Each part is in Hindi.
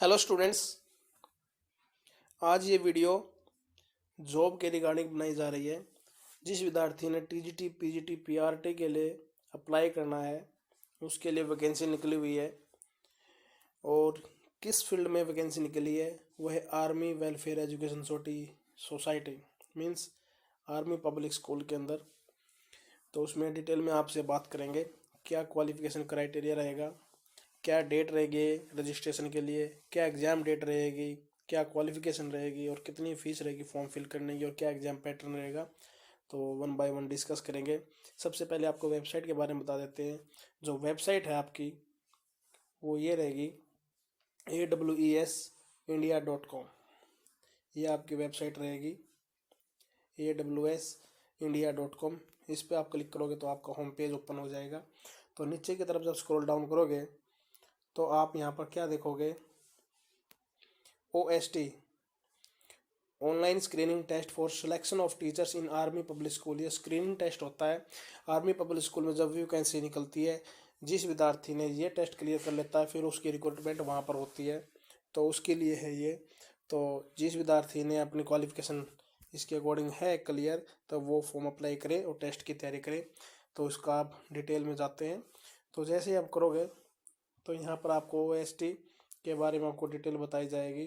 Hello students. आज ये वीडियो जॉब के रिगार्डिंग बनाई जा रही है। जिस विद्यार्थी ने टीजीटी पीजीटी पीआरटी के लिए अप्लाई करना है उसके लिए वैकेंसी निकली हुई है। और किस फील्ड में वैकेंसी निकली है वह है army welfare education society means army public school के अंदर। तो उसमें डिटेल में आपसे बात करेंगे क्या क्वालिफिकेशन क्राइटेरिया रहेगा, क्या डेट रहेगी रजिस्ट्रेशन के लिए, क्या एग्ज़ाम डेट रहेगी, क्या क्वालिफिकेशन रहेगी और कितनी फ़ीस रहेगी फॉर्म फिल करने की और क्या एग्ज़ाम पैटर्न रहेगा। तो वन बाय वन डिस्कस करेंगे। सबसे पहले आपको वेबसाइट के बारे में बता देते हैं। जो वेबसाइट है आपकी वो ये रहेगी AWESindia.com। ये आपकी वेबसाइट रहेगी AWESindia.com। इस पर आप क्लिक करोगे तो आपका होम पेज ओपन हो जाएगा। तो नीचे की तरफ जब स्क्रॉल डाउन करोगे तो आप यहाँ पर क्या देखोगे, OST online screening test for selection of teachers in army public school. ये स्क्रीनिंग टेस्ट होता है आर्मी पब्लिक स्कूल में। जब भी वैकेंसी निकलती है जिस विद्यार्थी ने ये टेस्ट क्लियर कर लेता है फिर उसकी रिक्रूटमेंट वहाँ पर होती है। तो उसके लिए है ये। तो जिस विद्यार्थी ने अपनी क्वालिफिकेशन इसके अकॉर्डिंग है क्लियर तो वो फॉर्म अप्लाई करे और टेस्ट की तैयारी करे। तो इसका आप डिटेल में जाते हैं। तो जैसे ही आप करोगे तो यहाँ पर आपको OST के बारे में आपको डिटेल बताई जाएगी।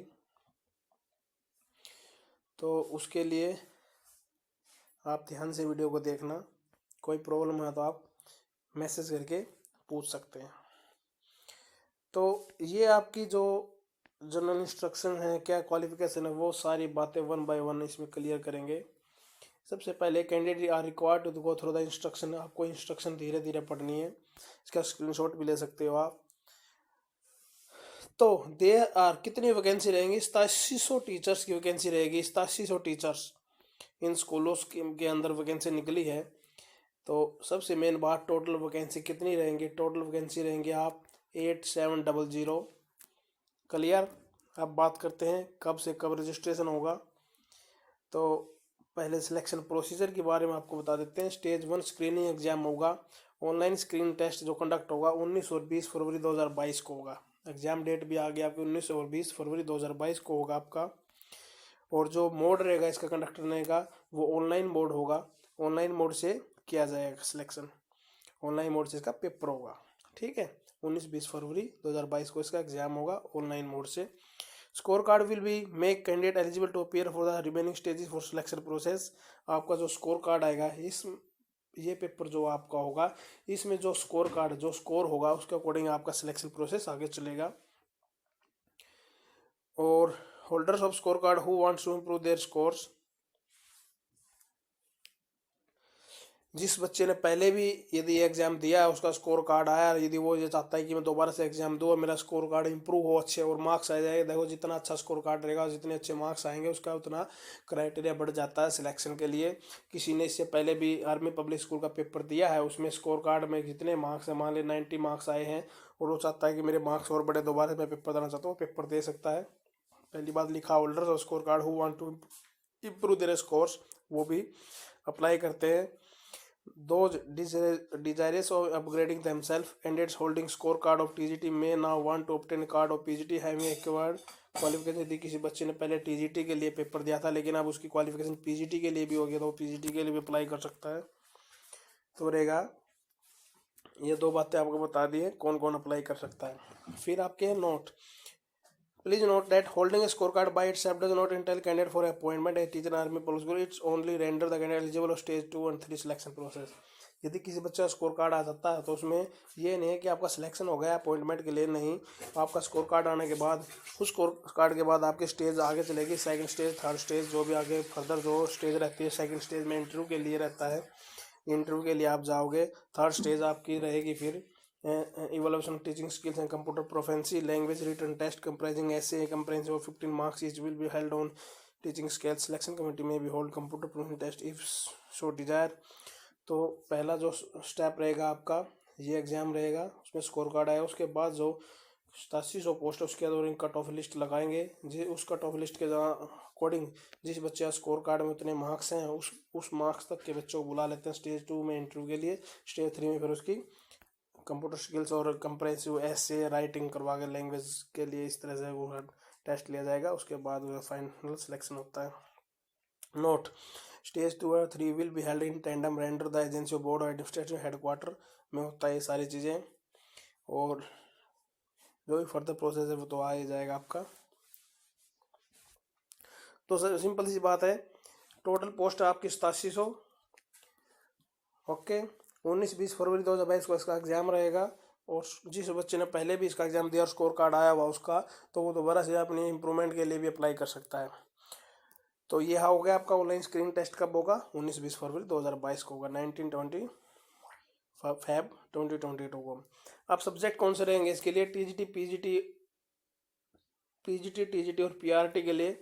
तो उसके लिए आप ध्यान से वीडियो को देखना। कोई प्रॉब्लम है तो आप मैसेज करके पूछ सकते हैं। तो ये आपकी जो जनरल इंस्ट्रक्शन है, क्या क्वालिफिकेशन है, वो सारी बातें वन बाय वन इसमें क्लियर करेंगे। सबसे पहले candidate are required to go through the instruction. आपको इंस्ट्रक्शन धीरे धीरे पढ़नी है। इसका स्क्रीनशॉट भी ले सकते हो आप। तो देयर आर कितनी वैकेंसी रहेंगी, 8700 टीचर्स की वैकेंसी रहेगी। 8700 टीचर्स इन स्कूलों के अंदर वैकेंसी निकली है। तो सबसे मेन बात टोटल वैकेंसी कितनी रहेंगी। टोटल वैकेंसी रहेंगी आप 8700। क्लियर। अब बात करते हैं कब से कब रजिस्ट्रेशन होगा। तो पहले सिलेक्शन प्रोसीजर के बारे में आपको बता देते हैं। स्टेज 1 स्क्रीनिंग एग्जाम होगा। ऑनलाइन स्क्रीन टेस्ट जो कंडक्ट होगा 19 और 20 फरवरी 2022 को होगा। एग्जाम डेट भी आ गया आपकी 19 और 20 फरवरी 2022 को होगा आपका। और जो मोड रहेगा इसका कंडक्ट करने का वो ऑनलाइन मोड होगा। ऑनलाइन मोड से किया जाएगा सिलेक्शन। ऑनलाइन मोड से इसका पेपर होगा। ठीक है, 19-20 फरवरी 2022 को इसका एग्जाम होगा ऑनलाइन मोड से। Score card will be make candidate eligible to appear for the remaining stages for selection process. आपका जो स्कोर कार्ड आएगा इस ये पेपर जो आपका होगा इसमें जो स्कोर कार्ड जो स्कोर होगा उसके अकॉर्डिंग आपका सिलेक्शन प्रोसेस आगे चलेगा। और holders of score card who wants to improve their scores. जिस बच्चे ने पहले भी यदि एग्जाम दिया है उसका स्कोर कार्ड आया, यदि वो ये चाहता है कि मैं दोबारा से एग्जाम दूँ और मेरा स्कोर कार्ड इंप्रूव हो अच्छे और मार्क्स आ जाए। देखो जितना अच्छा स्कोर कार्ड रहेगा जितने अच्छे मार्क्स आएंगे उसका उतना क्राइटेरिया बढ़ जाता है सिलेक्शन के लिए। किसी ने इससे पहले भी आर्मी पब्लिक स्कूल का पेपर दिया है उसमें स्कोर कार्ड में जितने मार्क्स है, मान ली 90 मार्क्स आए हैं और वो चाहता है कि मेरे मार्क्स और बड़े, दोबारा से मैं पेपर देना चाहता हूँ, पेपर दे सकता है। पहली बात लिखा holders of score card who want to improve their scores, वो भी अप्लाई करते हैं। Those desirous of upgrading themselves, candidates holding scorecard of TGT may now want to obtain a card of PGT having acquired qualification. यदि किसी बच्चे ने पहले TGT के लिए पेपर दिया था लेकिन अब उसकी क्वालिफिकेशन PGT के लिए भी हो गया तो वो PGT के लिए भी अप्लाई कर सकता है। तो रहेगा ये दो बातें आपको बता दी है कौन कौन अप्लाई कर सकता है। फिर आपके note, Please note that holding a scorecard by itself does not entitle candidate for appointment as teacher in army public school. It's only render the candidate eligible of stage 2 and 3 selection process. यदि किसी बच्चे का स्कोर कार्ड आ जाता है तो उसमें ये नहीं है कि आपका सिलेक्शन हो गया अपॉइंटमेंट के लिए, नहीं। आपका स्कोर कार्ड आने के बाद उस स्कोर कार्ड के बाद आपकी स्टेज आगे चलेगी, सेकंड स्टेज, थर्ड स्टेज, जो भी आगे फर्दर जो स्टेज रहती है। सेकंड स्टेज में इंटरव्यू के लिए रहता है, इंटरव्यू के लिए आप जाओगे। थर्ड स्टेज आपकी रहेगी फिर evaluation of teaching skills and computer proficiency, language written test comprising essay comprehensive of 15 marks each will be held on teaching scales. Selection committee may be hold computer proficiency test if so desire. तो पहला जो स्टेप रहेगा आपका ये एग्जाम रहेगा, उसमें स्कोर कार्ड आएगा। उसके बाद जो 8700 पोस्ट है उसके अकॉर्डिंग कट ऑफ लिस्ट लगाएंगे। उस कट ऑफ लिस्ट के अकॉर्डिंग जिस बच्चे का स्कोर कार्ड में उतने मार्क्स हैं उस मार्क्स तक के बच्चों को बुला लेते हैं स्टेज 2 में इंटरव्यू के लिए। स्टेज 3 में फिर उसकी कंप्यूटर स्किल्स और कंप्रेहेंसिव ऐसे राइटिंग करवा के लैंग्वेज के लिए इस तरह से वो टेस्ट लिया जाएगा, उसके बाद वो फाइनल सिलेक्शन होता है। नोट, स्टेज 2 और 3 will be held in tandem render the agency of board और एडमिनिस्ट्रेशन हेडक्वार्टर में होता है ये सारी चीज़ें, और जो भी फर्दर प्रोसेस है वो तो आ ही जाएगा आपका। तो सर सिंपल सी बात है, टोटल पोस्ट आपकी 8700। ओके, 19-20 फरवरी 2022 को इसका एग्जाम रहेगा, और जिस बच्चे ने पहले भी इसका एग्जाम दिया और स्कोर कार्ड आया हुआ उसका, तो वो दोबारा से अपनी इम्प्रूवमेंट के लिए भी अप्लाई कर सकता है। तो ये हो गया आपका ऑनलाइन स्क्रीन टेस्ट कब होगा, 19-20 फरवरी 2022 को होगा, 19-20 फेब 2022 को। अब सब्जेक्ट कौन से रहेंगे इसके लिए, टीजीटी टीजीटी और पीआरटी के लिए,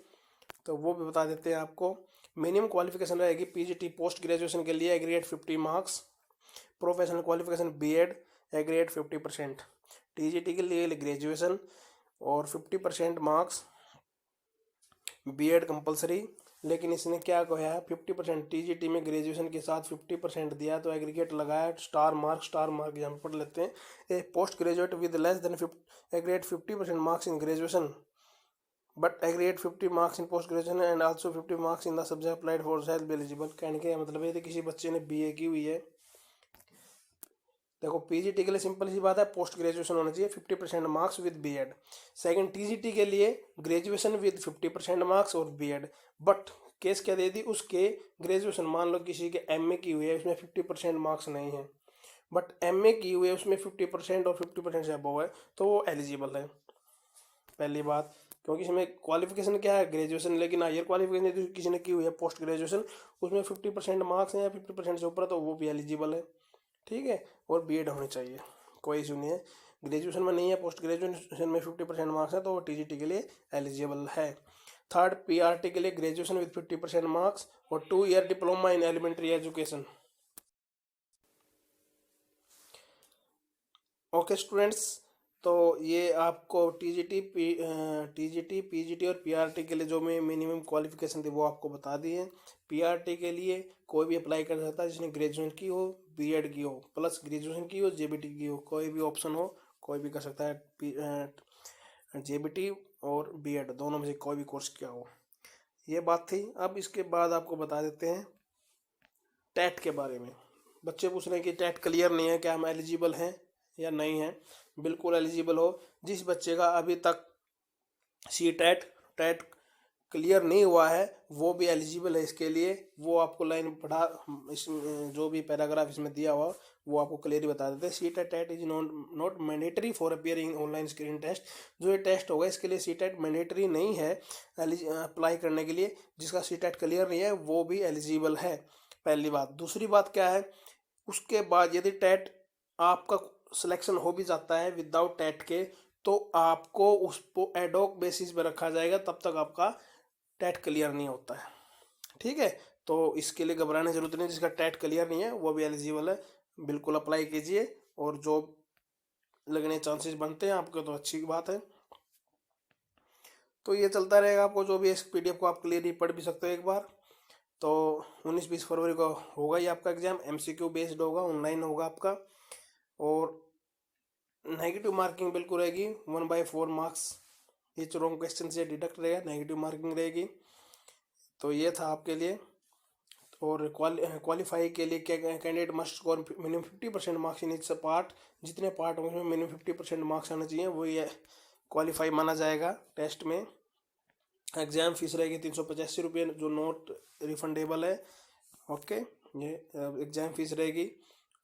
तो वो भी बता देते हैं आपको। मिनिमम क्वालिफिकेशन रहेगी पीजीटी पोस्ट ग्रेजुएशन के लिए aggregate 50 marks, professional qualification BEd aggregate 50%, TGT के लिए ग्रेजुएशन और 50% मार्क्स, बीएड कंपलसरी। लेकिन इसने क्या कहा है, 50% टीजीटी में ग्रेजुएशन के साथ 50% दिया, तो एग्रीगेट लगाया स्टार मार्क यहाँ पढ़ लेते हैं, a post graduate with less than aggregate 50% marks in graduation but aggregate 50 marks in post graduation and also 50 marks in the subject applied for self eligible. कहने का मतलब है किसी बच्चे ने बीए की हुई है, देखो पीजीटी के लिए सिंपल सी बात है, पोस्ट ग्रेजुएशन होना चाहिए 50% marks with BEd. Second, TGT के लिए ग्रेजुएशन विद 50% मार्क्स और बीएड, बट केस क्या दे दी, उसके ग्रेजुएशन मान लो किसी के एमए की हुई है उसमें 50% मार्क्स नहीं है, बट एमए की हुई है उसमें 50% और 50% से अबव है, तो वो एलिजिबल है। पहली बात, क्योंकि इसमें क्वालिफिकेशन क्या है, ग्रेजुएशन, लेकिन हायर क्वालिफिकेशन किसी ने की हुई है पोस्ट ग्रेजुएशन, उसमें 50% मार्क्स हैं या 50% से ऊपर, तो वो भी एलिजिबल है, ठीक है। और बीएड होनी चाहिए, कोई इशू नहीं है। ग्रेजुएशन में नहीं है, पोस्ट ग्रेजुएशन में 50% मार्क्स है, तो वो टीजीटी के लिए एलिजिबल है। थर्ड, पीआरटी के लिए ग्रेजुएशन विद 50% मार्क्स और 2 year diploma in elementary education. Okay students, तो ये आपको टीजीटी पीजीटी और पीआरटी के लिए जो मैं मिनिमम क्वालिफिकेशन थी वो आपको बता दी है। पीआरटी के लिए कोई भी अप्लाई कर सकता है जिसने ग्रेजुएशन की हो, बीएड की हो, प्लस ग्रेजुएशन की हो, जेबीटी की हो, कोई भी ऑप्शन हो, कोई भी कर सकता है। जेबीटी और बीएड दोनों में से कोई भी कोर्स किया हो, ये बात थी। अब इसके बाद आपको बता देते हैं टेट के बारे में। बच्चे पूछ रहे हैं कि टेट क्लियर नहीं है, क्या हम एलिजिबल हैं या नहीं है। बिल्कुल एलिजिबल हो। जिस बच्चे का अभी तक टेट क्लियर नहीं हुआ है वो भी एलिजिबल है इसके लिए। वो आपको लाइन पढ़ा, इस जो भी पैराग्राफ इसमें दिया हुआ वो आपको क्लियरली बता देते हैं। TET is not mandatory for appearing online screen test. जो ये टेस्ट होगा इसके लिए टेट मैंडेटरी नहीं है अप्लाई करने के लिए। जिसका टेट क्लियर नहीं है वो भी एलिजिबल है, पहली बात। दूसरी बात क्या है, उसके बाद यदि टेट आपका सिलेक्शन हो भी जाता है विदाउट टेट के, तो आपको उसको एडॉक बेसिस पे रखा जाएगा, तब तक आपका टेट क्लियर नहीं होता है, ठीक है। तो इसके लिए घबराने की जरूरत नहीं, जिसका टेट क्लियर नहीं है वो भी एलिजिबल है। बिल्कुल अप्लाई कीजिए और जॉब लगने चांसेस बनते हैं आपके, तो अच्छी बात है। तो ये चलता रहेगा, आपको जो भी इस पीडीएफ को आप क्लियरली पढ़ भी सकते हो एक बार। तो 19-20 फरवरी को होगा ये आपका एग्जाम, एमसीक्यू बेस्ड होगा, ऑनलाइन होगा आपका, और नेगेटिव मार्किंग बिल्कुल रहेगी 1/4 मार्क्स। ये रॉन्ग क्वेश्चन से डिडक्ट रहेगा, नेगेटिव मार्किंग रहेगी। तो ये था आपके लिए। और क्वालिफाई के लिए क्या, candidate must score minimum 50% marks in its part. जितने पार्ट होंगे उसमें मिनिमम 50% मार्क्स आना चाहिए, वो ये क्वालिफाई माना जाएगा टेस्ट में। एग्जाम फीस रहेगी 385 रुपये, जो नॉट रिफंडेबल है। ओके, ये एग्जाम फीस रहेगी।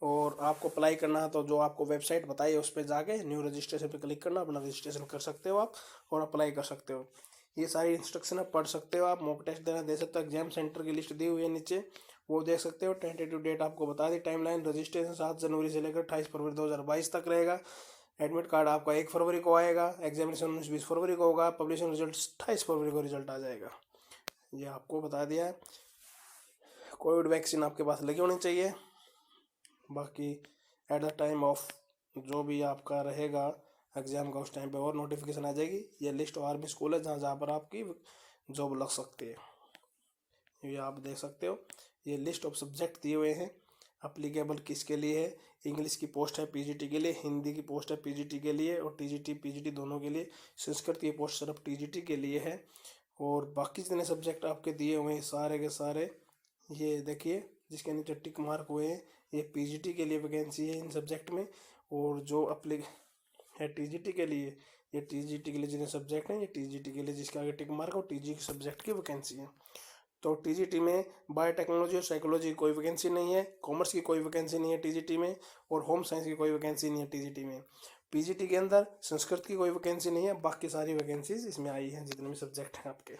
और आपको अप्लाई करना है तो जो आपको वेबसाइट बताई है उस पर जाके न्यू रजिस्ट्रेशन पे क्लिक करना, अपना रजिस्ट्रेशन कर सकते हो आप और अप्लाई कर सकते हो। ये सारी इंस्ट्रक्शन आप पढ़ सकते हो, आप मॉक टेस्ट देना दे सकते हो। एग्जाम सेंटर की लिस्ट दी हुई है नीचे, वो देख सकते हो। टेंटेटिव डेट आपको बता दी। टाइमलाइन, रजिस्ट्रेशन 7 जनवरी से लेकर 28 फरवरी 2022 तक रहेगा। एडमिट कार्ड आपका 1 फरवरी को आएगा। एग्जामिनेशन 19-20 फरवरी को होगा। पब्लिशिंग रिजल्ट 28 फरवरी को रिजल्ट आ जाएगा। ये आपको बता दिया है। कोविड वैक्सीन आपके पास लगी होनी चाहिए। बाकी एट द टाइम ऑफ जो भी आपका रहेगा एग्ज़ाम का, उस टाइम पे और नोटिफिकेशन आ जाएगी। ये लिस्ट आर्मी स्कूल है जहाँ पर आपकी जॉब लग सकती है, ये आप देख सकते हो। ये लिस्ट ऑफ सब्जेक्ट दिए हुए हैं अप्लीकेबल किसके लिए है, इंग्लिश की पोस्ट है पीजीटी के लिए, हिंदी की पोस्ट है पीजीटी के लिए और टीजीटी पीजीटी दोनों के लिए, संस्कृत की पोस्ट सिर्फ टीजीटी के लिए है। और बाकी जितने सब्जेक्ट आपके दिए हुए हैं सारे के सारे ये देखिए जिसके नीचे टिक मार्क हुए हैं ये पीजीटी के लिए वैकेंसी है इन सब्जेक्ट में। और जो अप्ली है टीजीटी के लिए, ये टीजीटी के लिए जितने सब्जेक्ट हैं ये टीजीटी के लिए जिसके आगे टिक मार्क हो टीजी के सब्जेक्ट की वैकेंसी है। तो टीजीटी में बायोटेक्नोलॉजी और साइकोलॉजी की कोई वैकेंसी नहीं है, कॉमर्स की कोई वैकेंसी नहीं है टीजीटी में, और होम साइंस की कोई वैकेंसी नहीं है टीजीटी में। पीजीटी के अंदर संस्कृत की कोई वैकेंसी नहीं है, बाकी सारी वैकेंसीज इसमें आई हैं जितने भी सब्जेक्ट हैं आपके।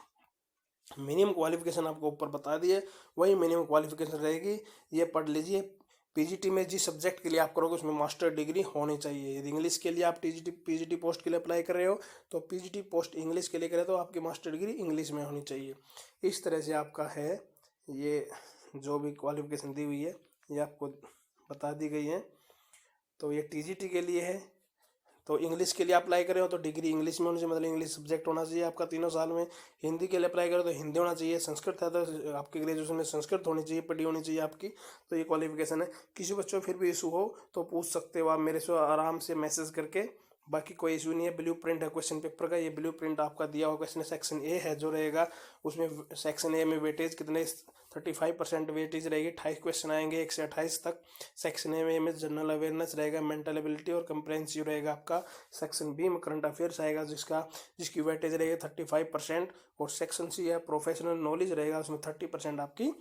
मिनिमम क्वालिफिकेशन आपको ऊपर बता दिए, वही मिनिमम क्वालिफिकेशन रहेगी, ये पढ़ लीजिए। पीजीटी में जिस सब्जेक्ट के लिए आप करोगे उसमें मास्टर डिग्री होनी चाहिए। यदि इंग्लिश के लिए आप टीजीटी पीजीटी पोस्ट के लिए अप्लाई कर रहे हो तो पीजीटी पोस्ट इंग्लिश के लिए करें तो आपकी मास्टर डिग्री इंग्लिश में होनी चाहिए। इस तरह से आपका है ये जो भी क्वालिफिकेशन दी हुई है ये आपको बता दी गई है। तो ये टीजीटी के लिए है। तो इंग्लिश के लिए अप्लाई करें हो तो डिग्री इंग्लिश में होनी चाहिए, मतलब इंग्लिश सब्जेक्ट होना चाहिए आपका 3 साल में। हिंदी के लिए अप्लाई करें तो हिंदी होना चाहिए। संस्कृत है तो आपके ग्रेजुएशन में संस्कृत होनी चाहिए, पढ़ी होनी चाहिए आपकी। तो ये क्वालिफिकेशन है। किसी बच्चों फिर भी इशू हो तो पूछ सकते हो आप मेरे से आराम से मैसेज करके, बाकी कोई इशू नहीं है। ब्लू प्रिंट है क्वेश्चन पेपर का, ये ब्लू प्रिंट आपका दिया हुआ क्वेश्चन सेक्शन ए है जो रहेगा उसमें सेक्शन ए में वेटेज कितने 35% वेटेज रहेगी, 28 क्वेश्चन आएंगे 1 से 28 तक। सेक्शन ए में जनरल अवेयरनेस रहेगा, मेंटल एबिलिटी और कंप्रेहेंसिव रहेगा आपका। सेक्शन बी में करंट अफेयर्स आएगा जिसकी वेटेज रहेगी 35%। और सेक्शन सी है प्रोफेशनल नॉलेज रहेगा, उसमें 30% आपकी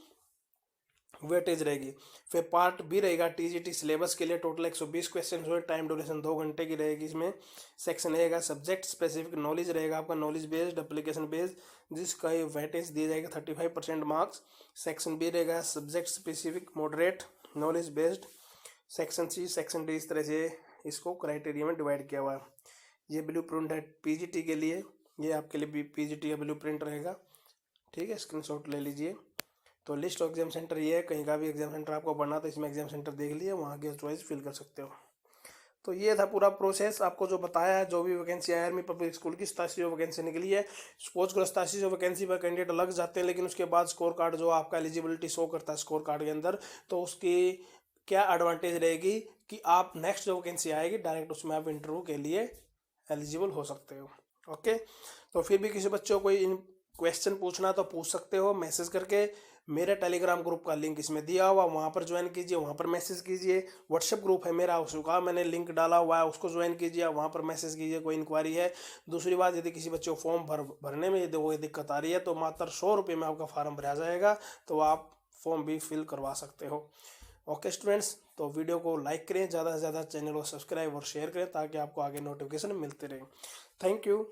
वेटेज रहेगी। फिर पार्ट बी रहेगा टीजीटी सिलेबस के लिए, टोटल 120 क्वेश्चन हुए, टाइम ड्यूरेशन 2 घंटे की रहेगी इसमें। सेक्शन ए का सब्जेक्ट स्पेसिफिक नॉलेज रहेगा आपका, नॉलेज बेस्ड एप्लीकेशन बेस्ड जिसका वेटेज दिया जाएगा 35% मार्क्स। सेक्शन बी रहेगा subject specific moderate knowledge based. Section C section D इस तरह से इसको क्राइटेरिया में डिवाइड किया हुआ है। ये ब्लू प्रिंट है पीजीटी के लिए, ये आपके लिए पीजीटी का ब्लू प्रिंट रहेगा, ठीक है, स्क्रीनशॉट ले लीजिए। तो लिस्ट ऑफ एग्जाम सेंटर ये है, कहीं का भी एग्जाम सेंटर आपको बनना तो इसमें एग्जाम सेंटर देख लिए, वहाँ की चॉइस फिल कर सकते हो। तो ये था पूरा प्रोसेस आपको जो बताया है। जो भी वैकेंसी आर्मी पब्लिक स्कूल की 87 वैकेंसी निकली है, सपोज करो 87 वैकेंसी पर कैंडिडेट लग जाते हैं, लेकिन उसके बाद स्कोर कार्ड जो आपका एलिजिबिलिटी शो करता है स्कोर कार्ड के अंदर, तो उसकी क्या एडवांटेज रहेगी कि आप नेक्स्ट जो वैकेंसी आएगी डायरेक्ट उसमें आप इंटरव्यू के लिए एलिजिबल हो सकते हो। ओके, तो फिर भी किसी बच्चों को इन क्वेश्चन पूछना तो पूछ सकते हो मैसेज करके। मेरे टेलीग्राम ग्रुप का लिंक इसमें दिया हुआ, वहाँ पर ज्वाइन कीजिए, वहाँ पर मैसेज कीजिए। व्हाट्सएप ग्रुप है मेरा, उसका मैंने लिंक डाला हुआ है, उसको ज्वाइन कीजिए, वहाँ पर मैसेज कीजिए कोई इंक्वायरी है। दूसरी बात, यदि किसी बच्चे को फॉर्म भरने में यदि वो दिक्कत आ रही है तो मात्र 100 रुपये में आपका फॉर्म भरा जाएगा, तो आप फॉर्म भी फिल करवा सकते हो। ओके स्टूडेंट्स, तो वीडियो को लाइक करें, ज़्यादा से ज़्यादा चैनल को सब्सक्राइब और शेयर करें ताकि आपको आगे नोटिफिकेशन मिलते रहे। Thank you.